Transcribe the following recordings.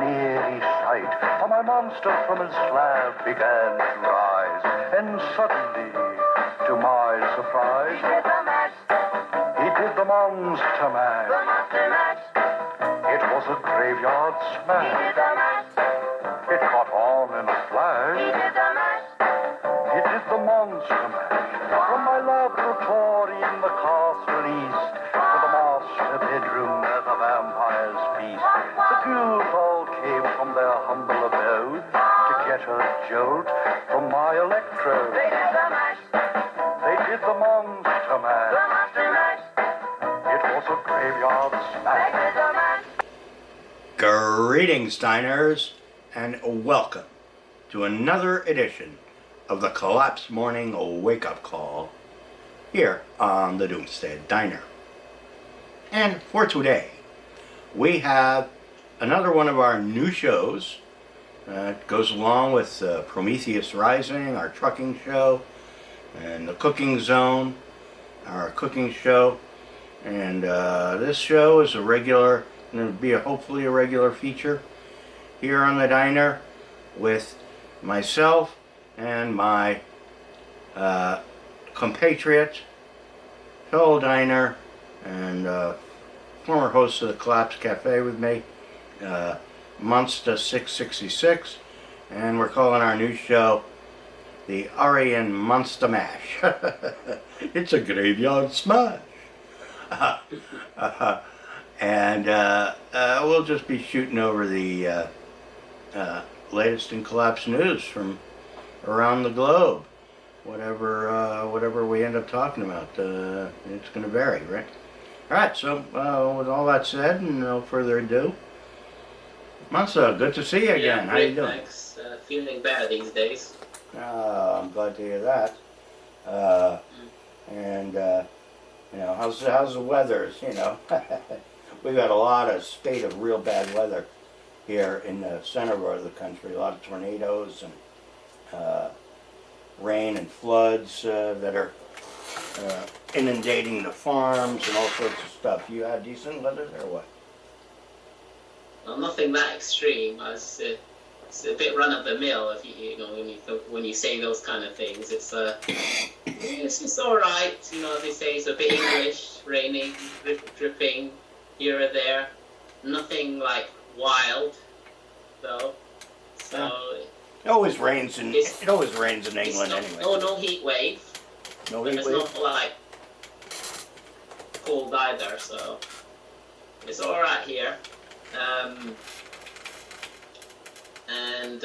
weary sight, for my monster from his slab began to rise, and suddenly, to my surprise, he did the monster mash. It was a graveyard smash. It caught on in a flash. He did the monster mash. From my laboratory in the castle east to the master bedroom where the vampires feast, the ghouls all came from their humble abode to get a jolt from my electrode. They did the mash. They did the monster mash. The monster mash. It was a graveyard smash. They did the mash. Greetings, diners, and welcome to another edition of the Collapse Morning Wake-Up Call here on the Doomstead Diner. And for today, we have another one of our new shows. It goes along with Prometheus Rising, our trucking show, and the Cooking Zone, our cooking show. And this show is going to be hopefully a regular feature here on the diner with myself and my compatriot, fellow diner, and former host of the Collapse Cafe with me, Monsta 666, and we're calling our new show the Aryan Monsta Mash. It's a graveyard smash. And we'll just be shooting over the latest in Collapse news from around the globe. Whatever we end up talking about, it's going to vary, right? All right, so with all that said, and no further ado, Monsta, good to see you again. Yeah, how you doing? Thanks. Feeling better these days. I'm glad to hear that. And you know, how's the weather? You know, we've got a spate of real bad weather here in the center of the country. A lot of tornadoes and rain and floods that are inundating the farms and all sorts of stuff. You had decent weather there, or what? Well, nothing that extreme. It's a bit run of the mill. If when you say those kind of things, it's just all right. You know, as they say, it's a bit English, raining, dripping here or there. Nothing like wild, though. So it always rains in England anyway. No heat wave. No heat wave. It's not like cold either, so it's all right here. And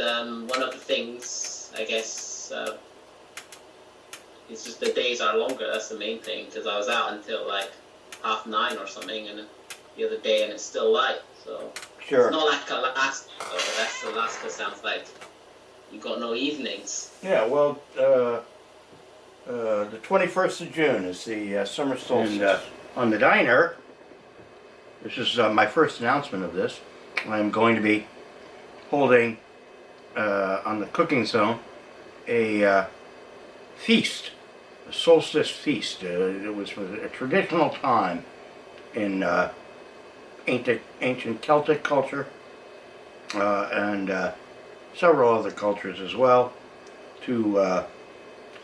one of the things, I guess, it's just the days are longer. That's the main thing, because I was out until like 9:30 or something, and the other day, and it's still light. So sure. It's not like Alaska. Though. That's Alaska. Sounds like you got no evenings. Yeah. Well, the 21st of June is the summer solstice. And on the diner, this is my first announcement of this. I'm going to be holding on the Cooking Zone a feast, a solstice feast. It was a traditional time in ancient Celtic culture and several other cultures as well, to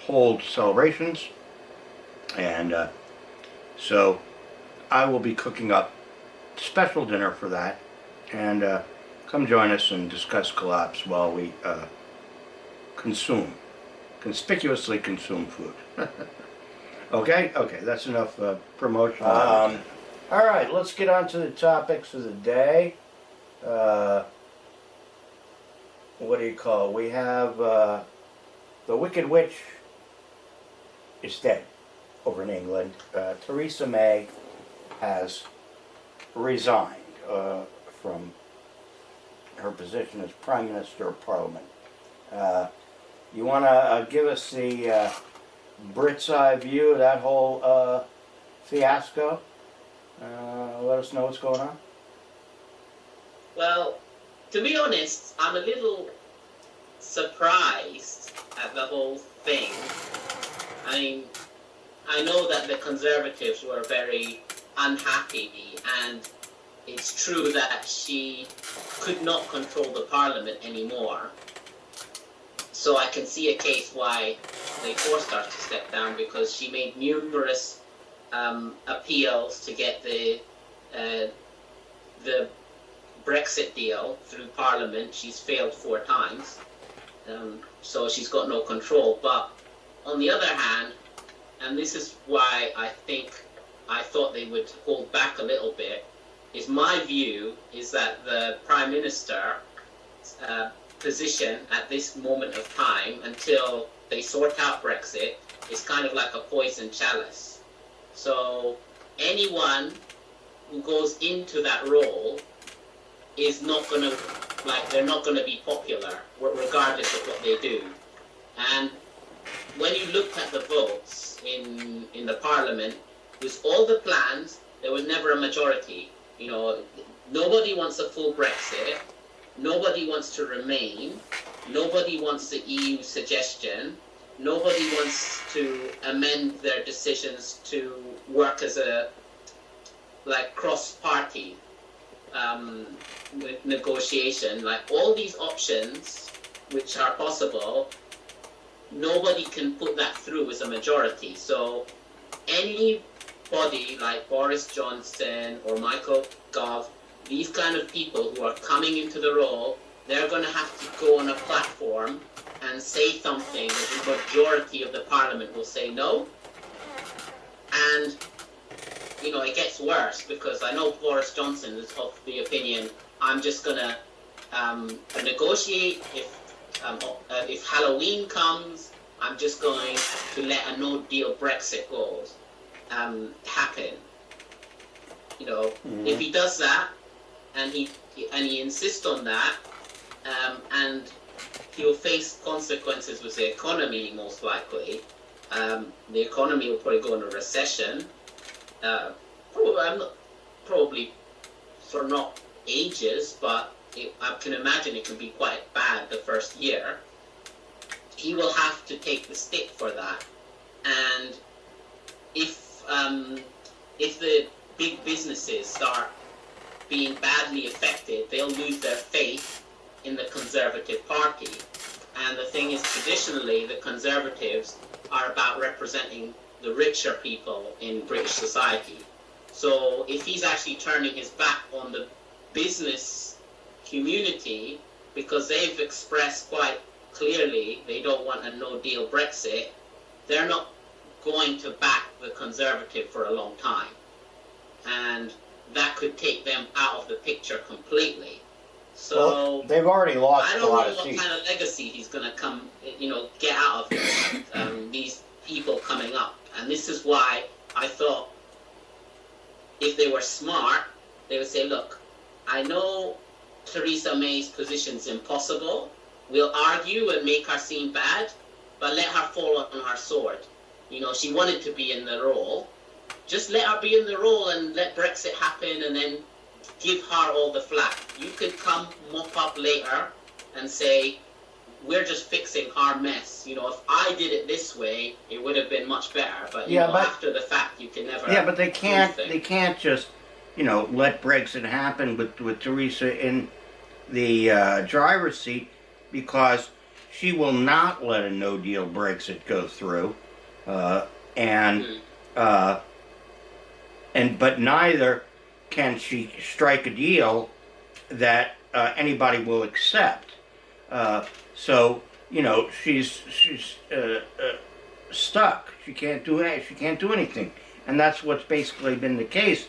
hold celebrations. And so I will be cooking up special dinner for that, and come join us and discuss Collapse while we conspicuously consume food. Okay, that's enough promotion. All right, let's get on to the topics of the day. What do you call it? We have the Wicked Witch is dead over in England. Theresa May has resigned from her position as Prime Minister of Parliament. You want to give us the Brits' eye view of that whole fiasco? Let us know what's going on. Well, to be honest, I'm a little surprised at the whole thing. I mean, I know that the Conservatives were very unhappy, and it's true that she could not control the parliament anymore. So I can see a case why they forced her to step down, because she made numerous appeals to get the Brexit deal through Parliament. She's failed 4 times, so she's got no control. But on the other hand, and this is why I thought they would hold back a little bit, is my view is that the Prime Minister position at this moment of time, until they sort out Brexit, is kind of like a poison chalice. So anyone who goes into that role is not going to, they're not going to be popular, regardless of what they do. And when you looked at the votes in the Parliament, with all the plans, there was never a majority. Nobody wants a full Brexit. Nobody wants to remain. Nobody wants the EU suggestion. Nobody wants to amend their decisions to work as a cross-party with negotiation. All these options which are possible, nobody can put that through as a majority. So anybody like Boris Johnson or Michael Gove, these kind of people who are coming into the role, they're going to have to go on a platform and say something that the majority of the parliament will say no. And, it gets worse, because I know Boris Johnson is of the opinion, I'm just going to negotiate. If Halloween comes, I'm just going to let a no-deal Brexit happen. If he does that, and he insists on that, and he'll face consequences with the economy, most likely. The economy will probably go into recession. Probably for not ages, but I can imagine it can be quite bad the first year. He will have to take the stick for that. And if the big businesses start being badly affected, they'll lose their faith in the Conservative Party. And the thing is, traditionally, the Conservatives are about representing the richer people in British society. So if he's actually turning his back on the business community, because they've expressed quite clearly they don't want a no-deal Brexit, they're not going to back the Conservative for a long time. And that could take them out of the picture completely. So well, they've already lost a lot of seats. I don't know what kind of legacy he's going to get out of this, these people coming up. And this is why I thought if they were smart, they would say, look, I know Theresa May's position's impossible. We'll argue and make her seem bad, but let her fall on her sword. She wanted to be in the role. Just let her be in the role and let Brexit happen, and then give her all the flack. You could come mop up later and say, we're just fixing her mess. If I did it this way, it would have been much better. But, after the fact, you can never... Yeah, but they can't just, let Brexit happen with Theresa in the driver's seat, because she will not let a no-deal Brexit go through. But neither can she strike a deal that anybody will accept. So she's stuck. She can't do anything, and that's what's basically been the case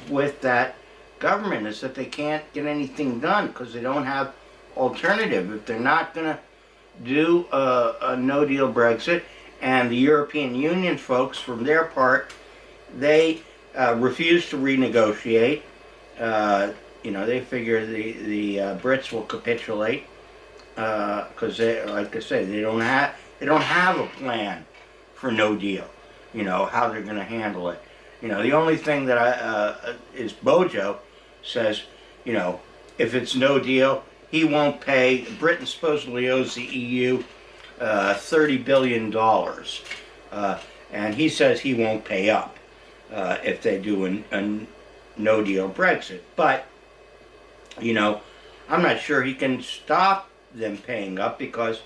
with that government, is that they can't get anything done because they don't have alternative. If they're not going to do a no-deal Brexit, and the European Union folks, from their part, they refuse to renegotiate. They figure the Brits will capitulate because they, like I say, they don't have a plan for no deal. How they're going to handle it. The only thing that is Bojo says, if it's no deal, he won't pay. Britain supposedly owes the EU $30 billion, and he says he won't pay up if they do a no-deal Brexit. But, you know, I'm not sure he can stop them paying up because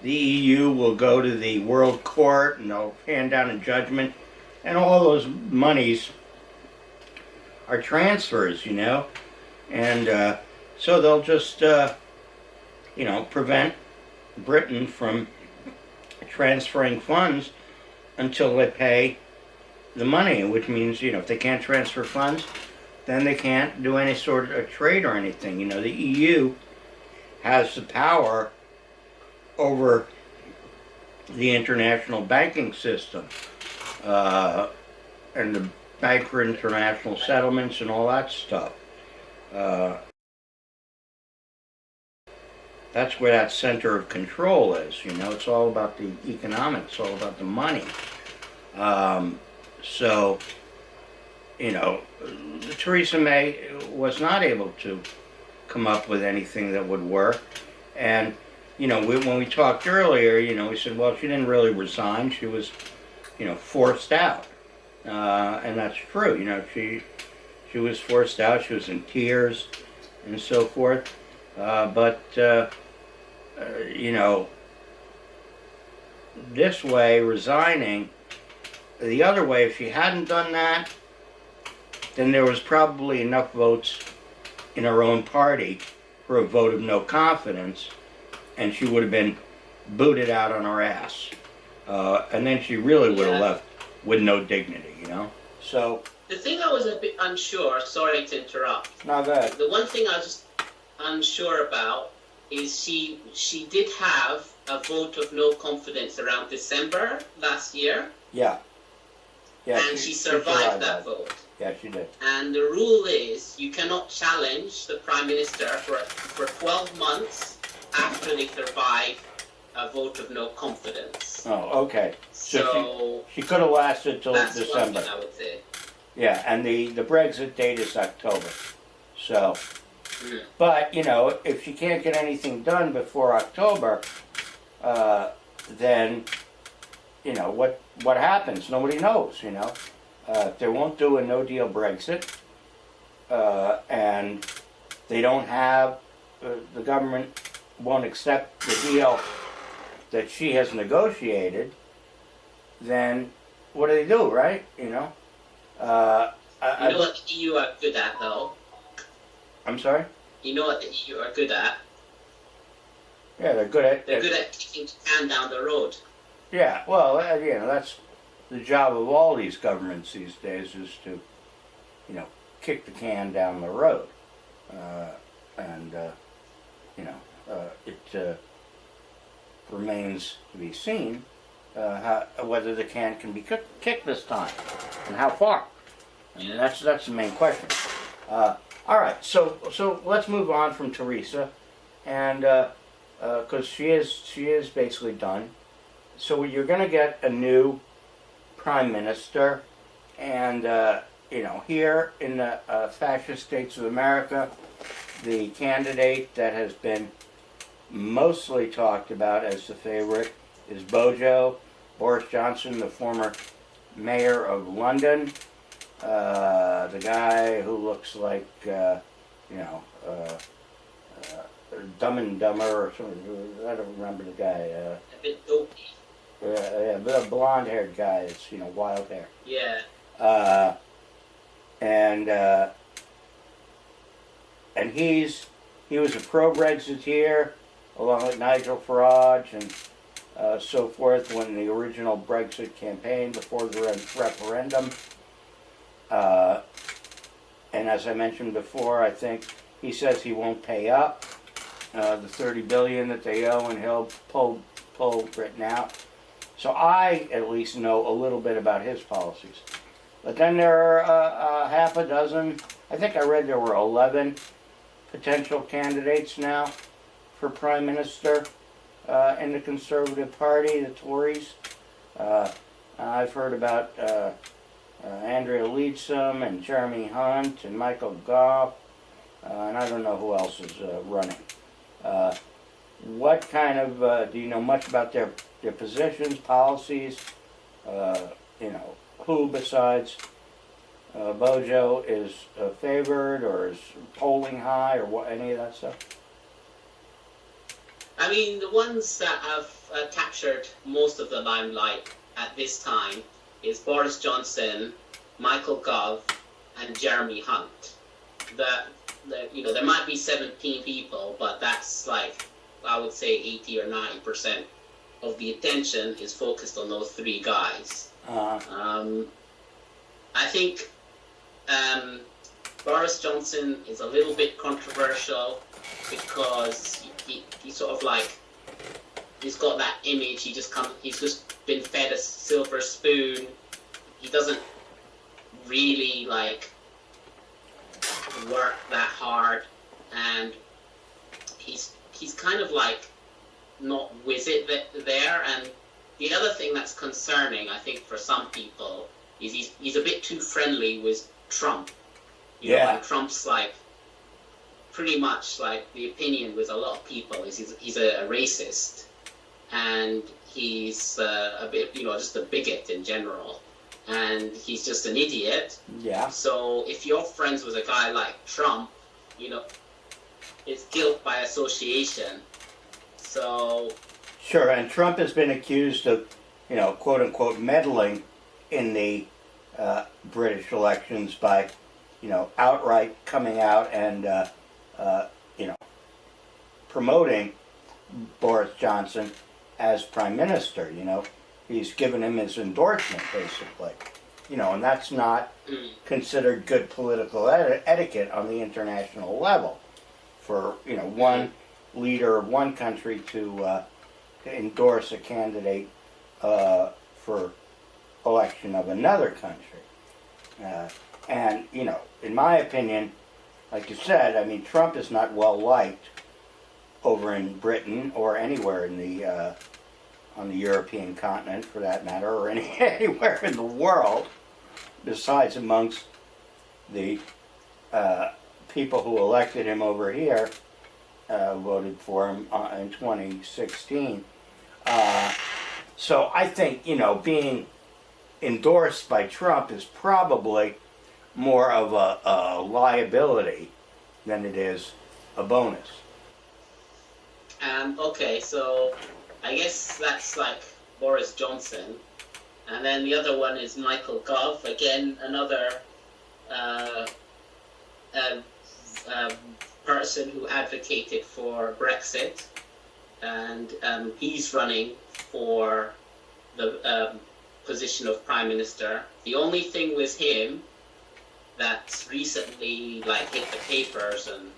the EU will go to the World Court and they'll hand down a judgment, and all those monies are transfers, you know, and so they'll just, you know, prevent Britain from transferring funds until they pay the money, which means, you know, if they can't transfer funds, then they can't do any sort of trade or anything. You know, the EU has the power over the international banking system and the Bank for International Settlements and all that stuff. That's where that center of control is. You know, it's all about the economics, all about the money. So, you know, Theresa May was not able to come up with anything that would work. And, you know, when we talked earlier, you know, we said, well, she didn't really resign. She was, you know, forced out. And that's true. You know, she was forced out. She was in tears and so forth. But you know, this way, resigning, the other way, if she hadn't done that, then there was probably enough votes in her own party for a vote of no confidence, and she would have been booted out on her ass. And then she really would have left with no dignity, you know? So... The thing I was a bit unsure, sorry to interrupt. No, go ahead. The one thing I was just unsure about is she did have a vote of no confidence around December last year. Yeah. Yeah. And she survived that vote. Yeah, she did. And the rule is you cannot challenge the Prime Minister for 12 months after they survive a vote of no confidence. Oh, okay. So she could have lasted till that's December. one thing I would say. Yeah, and the Brexit date is October. So, but, you know, if she can't get anything done before October, then, you know, what happens? Nobody knows, you know. They won't do a no-deal Brexit, and they don't have, the government won't accept the deal that she has negotiated, then what do, right? You know? You know what the EU are good at, though? I'm sorry? You know what the EU are good at? Yeah, they're good at... They're good at kicking the can down the road. Yeah, well, you know, that's the job of all these governments these days, is to, you know, kick the can down the road. You know, it remains to be seen whether the can be kicked this time, and how far. And that's the main question. All right, so let's move on from Theresa, and because she is basically done. So you're going to get a new prime minister, and you know, here in the fascist states of America, the candidate that has been mostly talked about as the favorite is Boris Johnson, the former mayor of London, the guy who looks like, you know, Dumb and Dumber or something. I don't remember the guy. A bit dopey. Yeah, the blonde-haired guy. It's, you know, wild hair. Yeah. And he was a pro-Brexiteer, along with Nigel Farage and so forth, when the original Brexit campaign before the referendum. And as I mentioned before, I think he says he won't pay up the $30 billion that they owe, and he'll pull Britain out. So I at least know a little bit about his policies. But then there are half a dozen, I think I read there were 11 potential candidates now for Prime Minister in the Conservative Party, the Tories. I've heard about Andrea Leadsom and Jeremy Hunt and Michael Gove, and I don't know who else is running. What kind of, do you know much about their positions, policies, you know, who besides Bojo is favored or is polling high or what, any of that stuff? I mean, the ones that have captured most of the limelight at this time is Boris Johnson, Michael Gove, and Jeremy Hunt. There might be 17 people, but that's like, I would say 80 or 90% of the attention is focused on those three guys. I think Boris Johnson is a little bit controversial because he sort of like, he's got that image, he's just been fed a silver spoon. He doesn't really like work that hard, and he's kind of like not with it there. And the other thing that's concerning, I think, for some people is he's a bit too friendly with Trump. You know, and Trump's like pretty much like the opinion with a lot of people is he's a racist, and he's a bit, just a bigot in general, and he's just an idiot. Yeah. So if you're friends with a guy like Trump, it's guilt by association. So. Sure, and Trump has been accused of, quote unquote, meddling in the British elections by, outright coming out and, promoting Boris Johnson as prime minister. He's given him his endorsement, basically. And that's not considered good political etiquette on the international level for, one leader of one country to endorse a candidate for election of another country. And, in my opinion, like you said, I mean, Trump is not well liked over in Britain or anywhere in the on the European continent, for that matter, or anywhere in the world, besides amongst the people who elected him over here, voted for him in 2016. So I think, being endorsed by Trump is probably more of a liability than it is a bonus. Okay, so I guess that's like Boris Johnson. And then the other one is Michael Gove, again, another person who advocated for Brexit. And he's running for the position of Prime Minister. The only thing with him that's recently hit the papers, and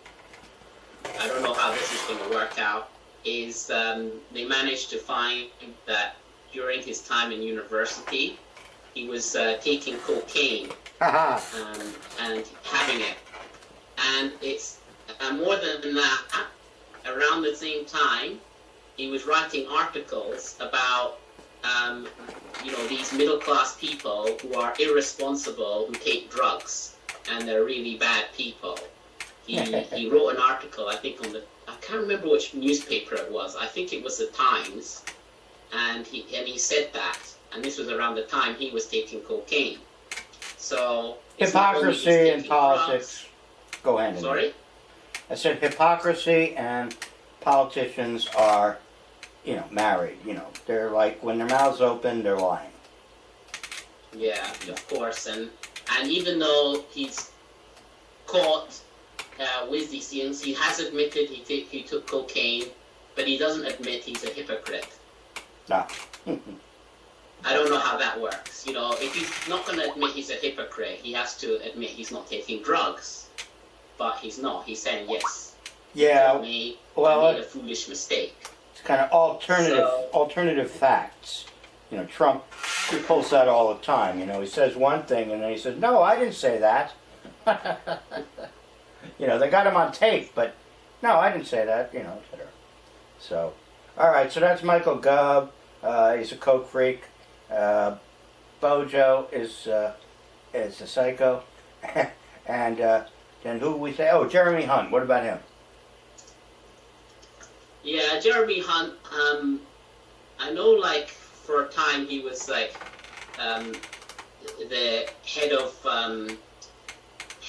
I don't know how this is going to work out, is they managed to find that during his time in university, he was taking cocaine and having it. And it's more than that, around the same time, he was writing articles about these middle-class people who are irresponsible, who take drugs, and they're really bad people. He wrote an article, I think, I can't remember which newspaper it was. I think it was the Times, and he said that, and this was around the time he was taking cocaine. So hypocrisy in politics go hand in hand. Sorry? I said hypocrisy and politicians are, married. They're like, when their mouths open, they're lying. Yeah, of course, and even though he's caught with these things, he has admitted he took cocaine, but he doesn't admit he's a hypocrite. No. I don't know how that works. If he's not going to admit he's a hypocrite, he has to admit he's not taking drugs. But he's not. He's saying, yes. Yeah. I made a foolish mistake. It's kind of alternative facts. Trump, he pulls that all the time. He says one thing and then he says, no, I didn't say that. They got him on tape, but no, I didn't say that, etc. So, all right, so that's Michael Gove. He's a coke freak. Bojo is a psycho. And then who we say? Oh, Jeremy Hunt. What about him? Yeah, Jeremy Hunt, I know, for a time he was, the head of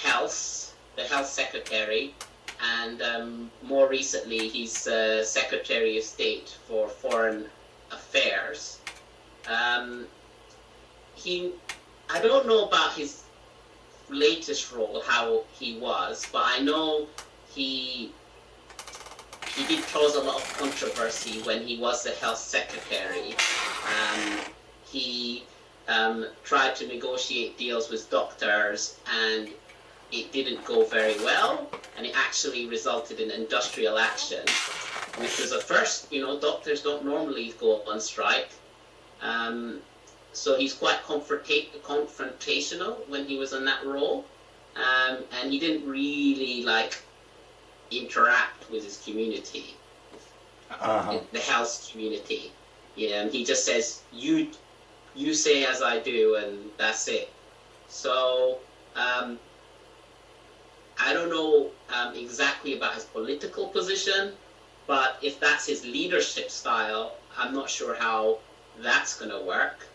health, the health secretary, and more recently he's Secretary of State for Foreign Affairs. I don't know about his latest role, how he was, but I know he did cause a lot of controversy when he was the health secretary. He tried to negotiate deals with doctors, and it didn't go very well, and it actually resulted in industrial action, which was a first. Doctors don't normally go on strike. So he's quite confrontational when he was in that role, and he didn't really interact with his community, the health community. He just says, you say as I do, and that's it. So I don't know exactly about his political position, but if that's his leadership style, I'm not sure how that's going to work,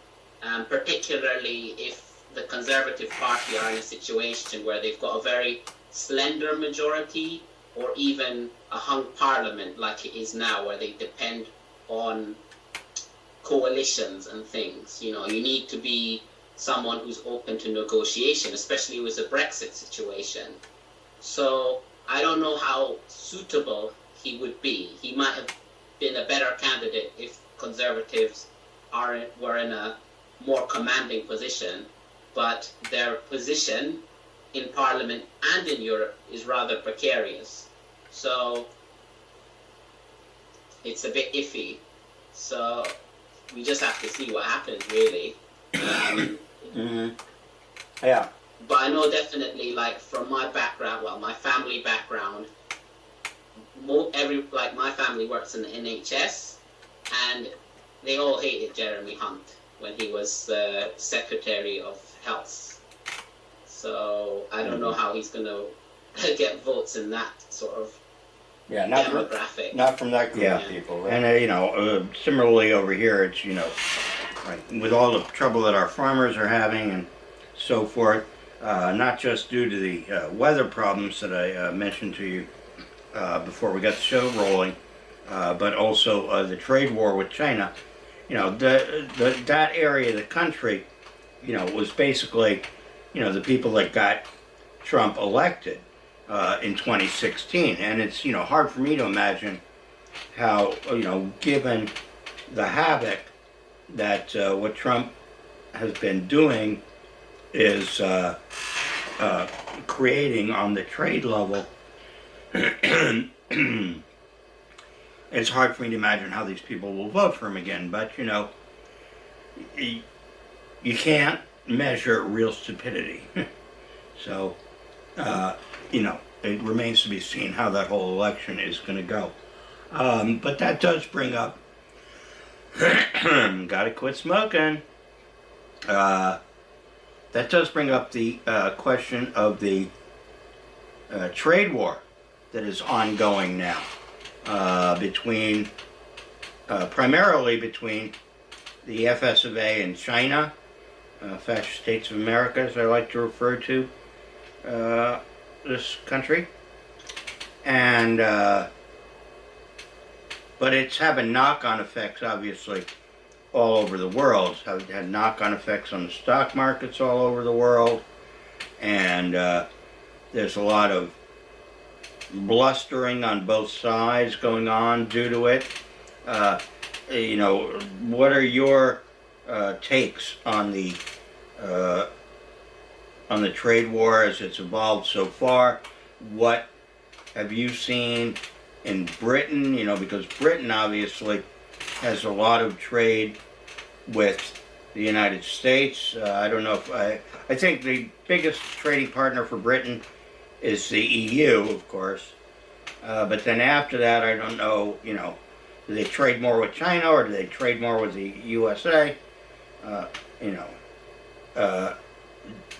particularly if the Conservative Party are in a situation where they've got a very slender majority, or even a hung parliament like it is now, where they depend on coalitions and things. You need to be someone who's open to negotiation, especially with the Brexit situation. So I don't know how suitable he would be. He might have been a better candidate if Conservatives were in a more commanding position, but their position in Parliament and in Europe is rather precarious. So it's a bit iffy. So we just have to see what happens, really. Yeah. But I know definitely, from my background, my family background, my family works in the NHS, and they all hated Jeremy Hunt when he was Secretary of Health. So I don't know how he's going to get votes in that sort of demographic. Not from that group of people. Right? And similarly over here, it's with all the trouble that our farmers are having and so forth, not just due to the weather problems that I mentioned to you before we got the show rolling, but also the trade war with China. That area of the country, was basically, the people that got Trump elected in 2016. And it's, hard for me to imagine how, given the havoc that what Trump has been doing is creating on the trade level. It's hard for me to imagine how these people will vote for him again, but you can't measure real stupidity. So, it remains to be seen how that whole election is going to go. But that does bring up, gotta quit smoking. That does bring up the question of the trade war that is ongoing now. Primarily between the FS of A and China, Fascist States of America, as I like to refer to this country, and but it's having knock-on effects, obviously, all over the world. It's had knock-on effects on the stock markets all over the world, and there's a lot of blustering on both sides going on due to it. What are your takes on the trade war as it's evolved so far? What have you seen in Britain? Because Britain obviously has a lot of trade with the United States. I don't know if I think the biggest trading partner for Britain is the EU, of course. But then after that, I don't know, do they trade more with China or do they trade more with the USA?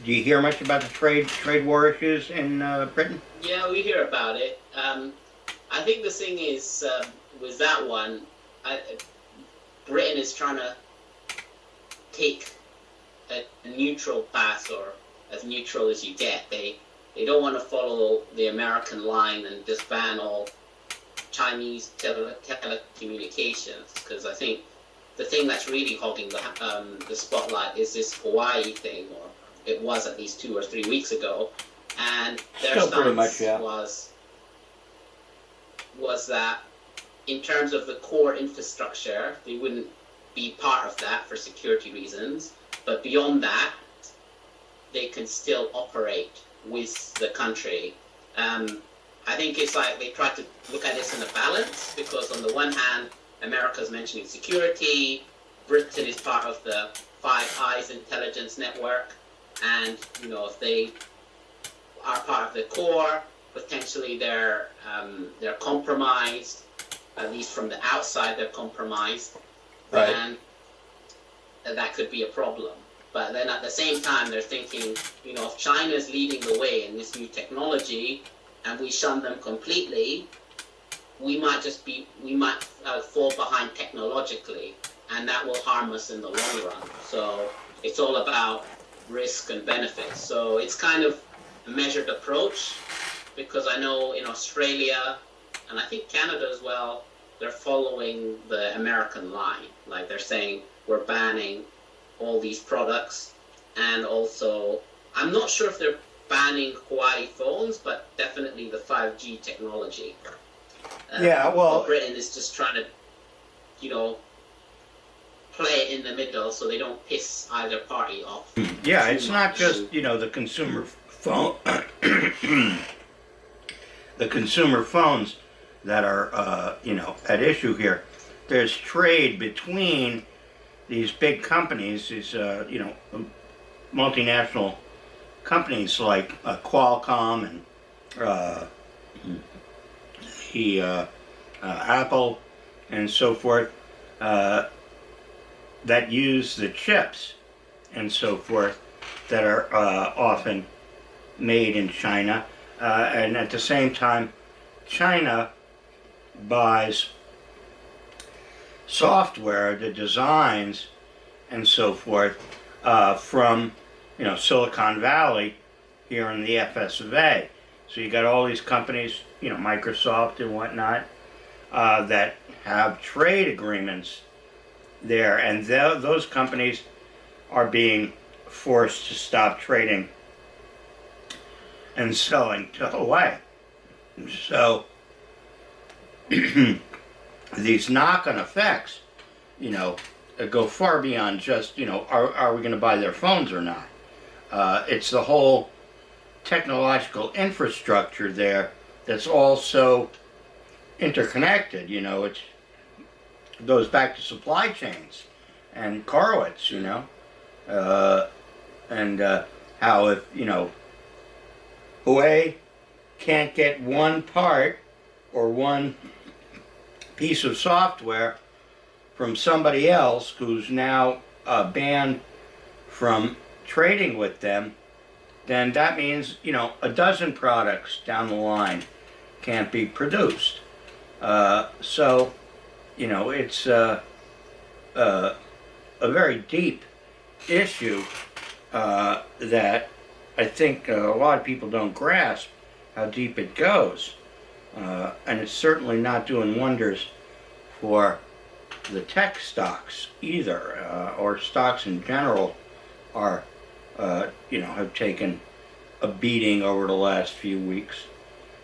Do you hear much about the trade war issues in Britain? Yeah, we hear about it. I think the thing is, with that one, Britain is trying to take a neutral path, or as neutral as you get. They they don't want to follow the American line and just ban all Chinese telecommunications, because I think the thing that's really hogging the spotlight is this Hawaii thing, or it was at least 2 or 3 weeks ago, and their stance was that in terms of the core infrastructure, they wouldn't be part of that for security reasons, but beyond that, they can still operate with the country. I think it's like they try to look at this in a balance, because on the one hand, America's mentioning security, Britain is part of the Five Eyes intelligence network, and if they are part of the core, potentially they're compromised, at least from the outside they're compromised, right. And that could be a problem. But then at the same time, they're thinking, if China's leading the way in this new technology, and we shun them completely, we might fall behind technologically, and that will harm us in the long run. So it's all about risk and benefits. So it's kind of a measured approach, because I know in Australia, and I think Canada as well, they're following the American line. Like they're saying, we're banning all these products, and also, I'm not sure if they're banning Huawei phones, but definitely the 5G technology. Britain is just trying to, play it in the middle so they don't piss either party off. Yeah, it's not just, the consumer phone, the consumer phones that are, at issue here. There's trade between these big companies, these, multinational companies like Qualcomm and Apple and so forth, that use the chips and so forth that are often made in China. And at the same time, China buys software, the designs and so forth from Silicon Valley here in the FS of A. So you got all these companies, Microsoft and whatnot, that have trade agreements there, and those companies are being forced to stop trading and selling to Hawaii. So these knock-on effects, go far beyond just, are we going to buy their phones or not? It's the whole technological infrastructure there that's also interconnected. It goes back to supply chains and correlates, and how if, Huawei can't get one part or one piece of software from somebody else who's now banned from trading with them, then that means, a dozen products down the line can't be produced. So, it's a very deep issue that I think a lot of people don't grasp how deep it goes. And it's certainly not doing wonders for the tech stocks either, or stocks in general are, have taken a beating over the last few weeks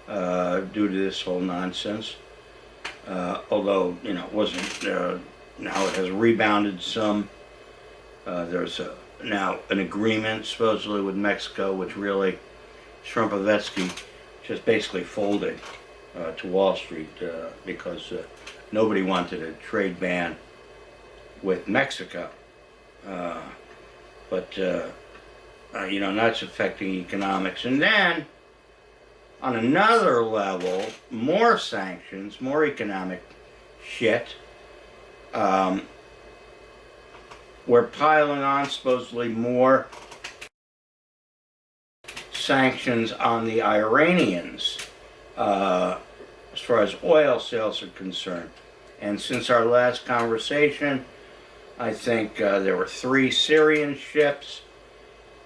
due to this whole nonsense. Although, it wasn't, now it has rebounded some. There's now an agreement supposedly with Mexico, which really Trumpovetsky just basically folded to Wall Street because nobody wanted a trade ban with Mexico. But that's affecting economics. And then, on another level, more sanctions, more economic shit. We're piling on supposedly more sanctions on the Iranians as far as oil sales are concerned. And since our last conversation, I think there were 3 Syrian ships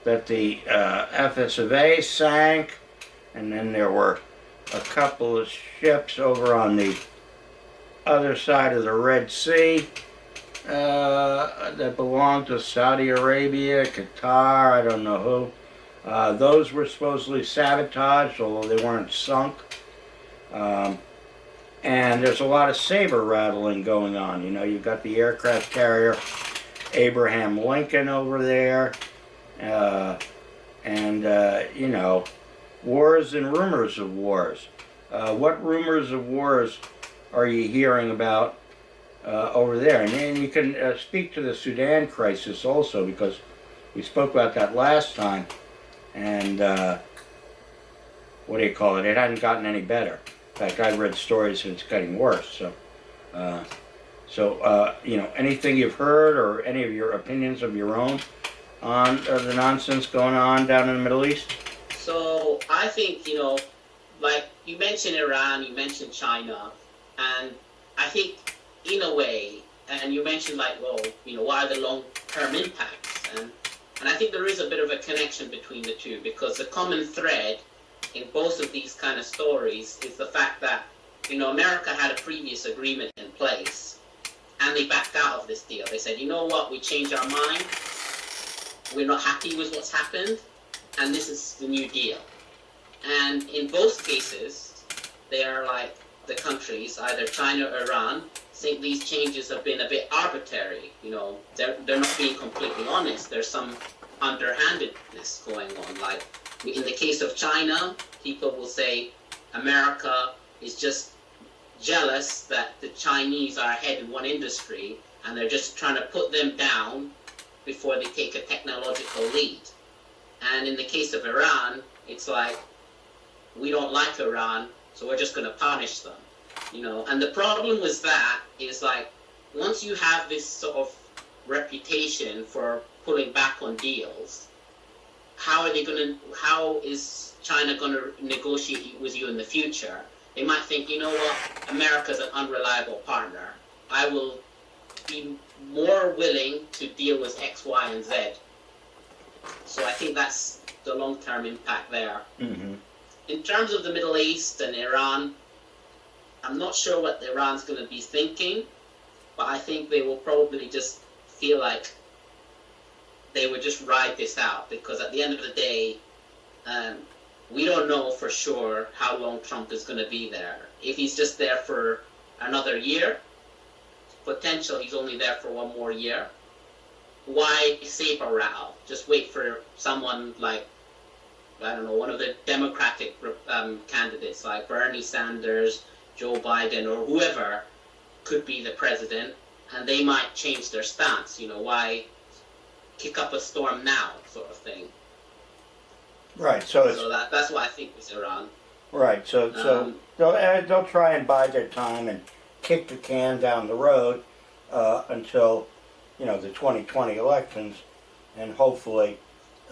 that the FS of A sank. and then there were a couple of ships over on the other side of the Red Sea that belonged to Saudi Arabia, Qatar, I don't know who. Those were supposedly sabotaged, although they weren't sunk. And there's a lot of saber rattling going on. You know, you've got the aircraft carrier Abraham Lincoln over there, you know, wars and rumors of wars. What rumors of wars are you hearing about over there? And you can speak to the Sudan crisis also, because we spoke about that last time, and what do you call it? It hadn't gotten any better. In fact, I've read stories and it's getting worse. So, you know, anything you've heard or any of your opinions of your own on the nonsense going on down in the Middle East? So I think, you know, like you mentioned Iran, you mentioned China, and I think in a way, and you mentioned like, well, you know, what are the long-term impacts? And I think there is a bit of a connection between the two, because the common thread in both of these kind of stories is the fact that, you know, America had a previous agreement in place and they backed out of this deal. They said, you know what, we changed our mind, we're not happy with what's happened, and this is the new deal. And in both cases, they are like the countries, either China or Iran, think these changes have been a bit arbitrary. You know, they're not being completely honest. There's some underhandedness going on. Like in the case of China, people will say America is just jealous that the Chinese are ahead in one industry and they're just trying to put them down before they take a technological lead. And in the case of Iran, it's like, we don't like Iran, so we're just going to punish them. You know, and the problem with that is like, once you have this sort of reputation for pulling back on deals, how is China going to negotiate with you in the future? They might think, you know what, America's an unreliable partner. I will be more willing to deal with X, Y, and Z. So I think that's the long-term impact there. Mm-hmm. In terms of the Middle East and Iran, I'm not sure what Iran's going to be thinking, but I think they will probably just feel like they would just ride this out, because at the end of the day, we don't know for sure how long Trump is going to be there. If he's just there for another year, potential he's only there for one more year, why saber rattle? Just wait for someone like, I don't know, one of the Democratic candidates like Bernie Sanders, Joe Biden, or whoever could be the president, and they might change their stance. You know, why kick up a storm now, sort of thing. Right. So that's what I think with Iran. Right. So they'll try and bide their time and kick the can down the road until, you know, the 2020 elections, and hopefully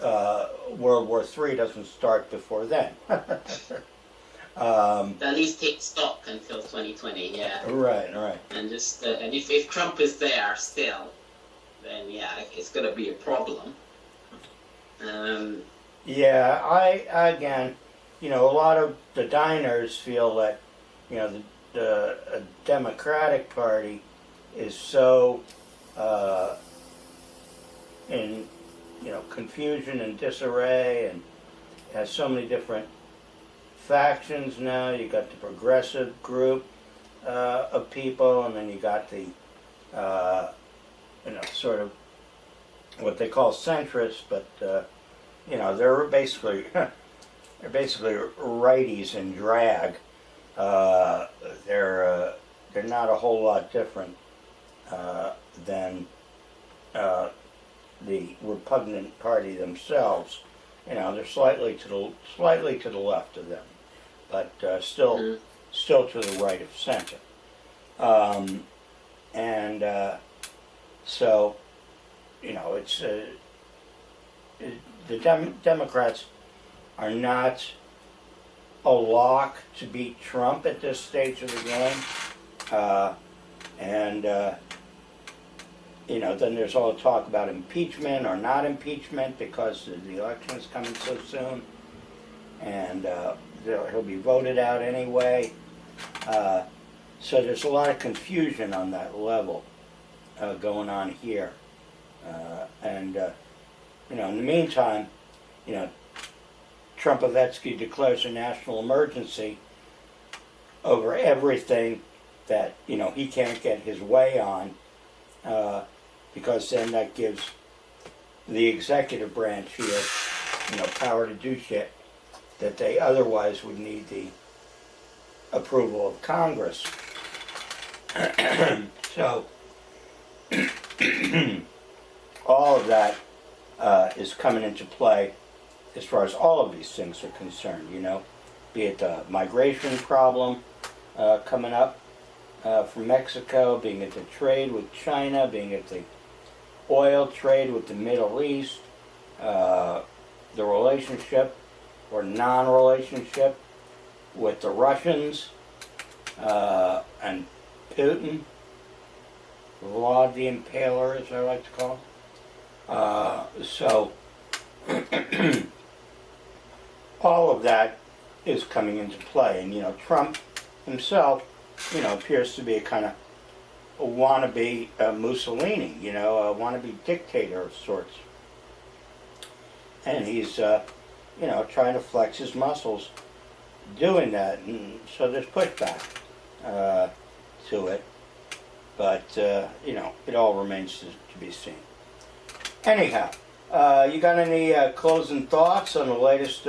World War III doesn't start before then. At least take stock until 2020, yeah. Right. And just and if Trump is there still, then yeah, it's going to be a problem. Yeah, I again, you know, a lot of the diners feel that, you know, the Democratic Party is so in, you know, confusion and disarray, and has so many different factions now. You got the progressive group of people, and then you got the you know, sort of what they call centrists, but you know, they're basically righties in drag. They're not a whole lot different than the repugnant party themselves. You know, they're slightly to the left of them, but still to the right of center. So, you know, it's the Democrats are not a lock to beat Trump at this stage of the game, you know, then there's all the talk about impeachment or not impeachment because the election is coming so soon, and he'll be voted out anyway. So there's a lot of confusion on that level going on here. In the meantime, Trumpovetsky declares a national emergency over everything that, he can't get his way on, because then that gives the executive branch here, power to do shit that they otherwise would need the approval of Congress. So, all of that is coming into play as far as all of these things are concerned, be it the migration problem coming up from Mexico, being it the trade with China, being it the oil trade with the Middle East, the relationship or non-relationship with the Russians and Putin, Vlad the Impaler, as I like to call him. So all of that is coming into play, and Trump himself, appears to be a kind of a wannabe Mussolini, a wannabe dictator of sorts, and he's trying to flex his muscles doing that, and so there's pushback to it, but it all remains to be seen. Anyhow, you got any closing thoughts on the latest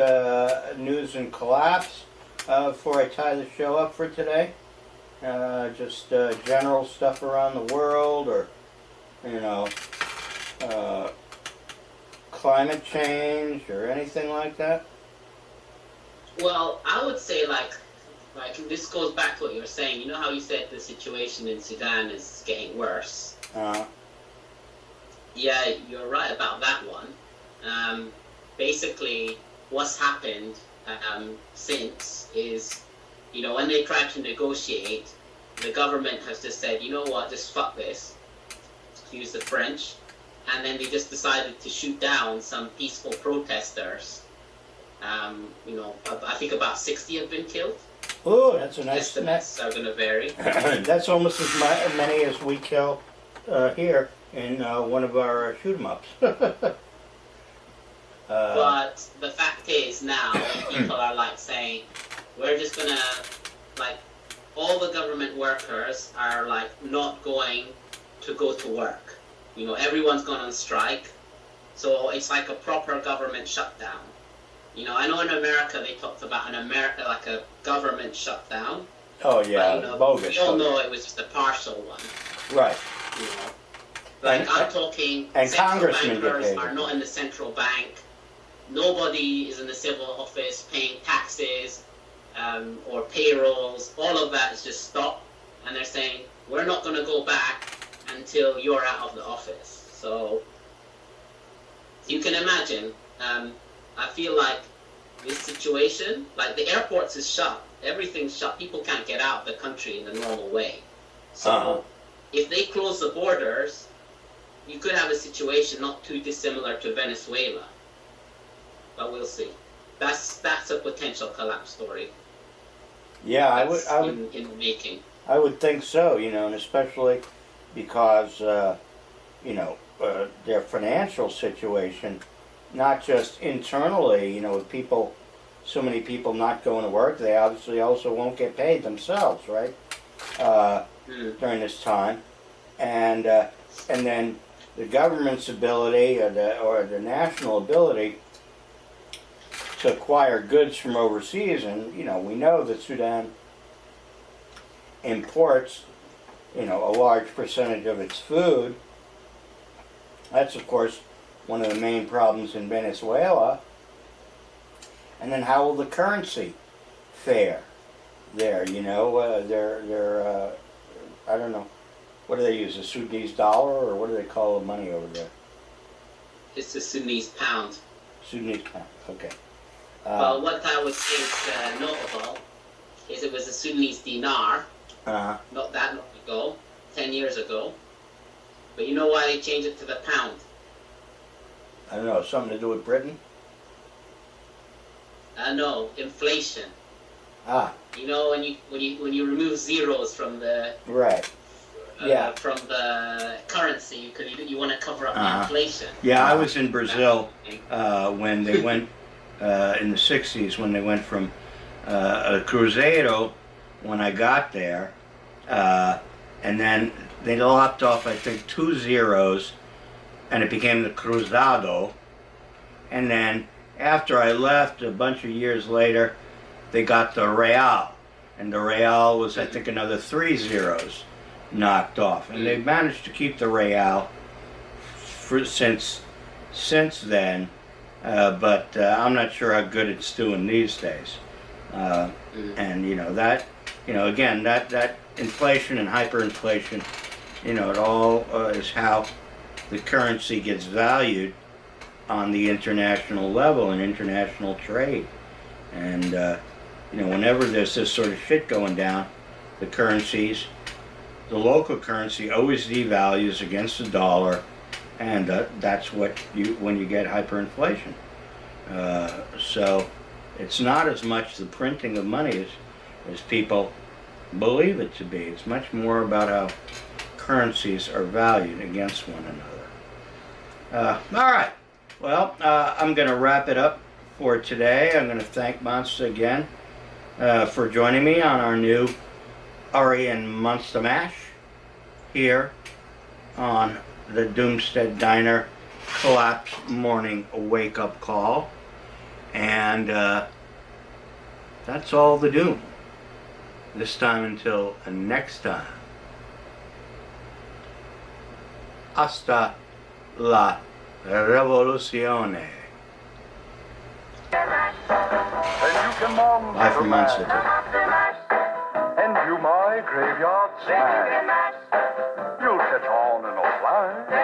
news and collapse before I tie the show up for today? Just general stuff around the world, or climate change, or anything like that? Well, I would say like this goes back to what you were saying. You know how you said the situation in Sudan is getting worse? Yeah, you're right about that one. Basically, what's happened since is, when they tried to negotiate, the government has just said, you know what, just fuck this, to use the French, and then they just decided to shoot down some peaceful protesters. I think about 60 have been killed. Oh, that's a nice... Estimates are going to vary. That's almost as many as we kill here in one of our shoot-em-ups. But the fact is now, people are saying, we're just going to, all the government workers are not going to go to work. Everyone's gone on strike. So it's like a proper government shutdown. I know in America they talked about a government shutdown. Oh yeah, but, bogus. We all know it was just a partial one. Right. I'm talking. And central congressmen bankers are not in the central bank. Nobody is in the civil office paying taxes or payrolls. All of that is just stopped, and they're saying we're not going to go back until you're out of the office. So you can imagine. I feel like this situation, the airports is shut, everything's shut, people can't get out of the country in the normal way. So if they close the borders, you could have a situation not too dissimilar to Venezuela. But we'll see. That's a potential collapse story. Yeah, I would in the making. I would think so, and especially because their financial situation, not just internally, with so many people not going to work, they obviously also won't get paid themselves, right? During this time, and then the government's ability or the national ability to acquire goods from overseas, and we know that Sudan imports a large percentage of its food. That's of course one of the main problems in Venezuela. And then how will the currency fare there? They're I don't know, what do they use, a Sudanese dollar, or what do they call the money over there? It's a Sudanese pound. Sudanese pound, okay. Well, what I would say is notable is it was a Sudanese dinar, not that long ago, 10 years ago. But you know why they changed it to the pound? I don't know, something to do with Britain? No, inflation. Ah, You know, when you remove zeros from the right. Yeah. from the currency, because you want to cover up the inflation. Yeah, I was in Brazil when they went in the 60s, when they went from a Cruzeiro when I got there, and then they lopped off, I think, 2 zeros, and it became the Cruzado. And then after I left, a bunch of years later, they got the Real, and the Real was, I think, another 3 zeros knocked off, and they've managed to keep the Real since then, but I'm not sure how good it's doing these days. And again, that inflation and hyperinflation, it all is how the currency gets valued on the international level in international trade. And whenever there's this sort of shit going down, the local currency always devalues against the dollar, and that's when you get hyperinflation. So it's not as much the printing of money as people believe it to be. It's much more about how currencies are valued against one another. All right. Well, I'm going to wrap it up for today. I'm going to thank Monsta again for joining me on our new Ari and Monsta Mash here on the Doomstead Diner Collapse Morning Wake-Up Call. And that's all the doom. This time until next time. Hasta la revoluzione. Bye from Monsta. And you my graveyard smash. You'll catch on in a flash.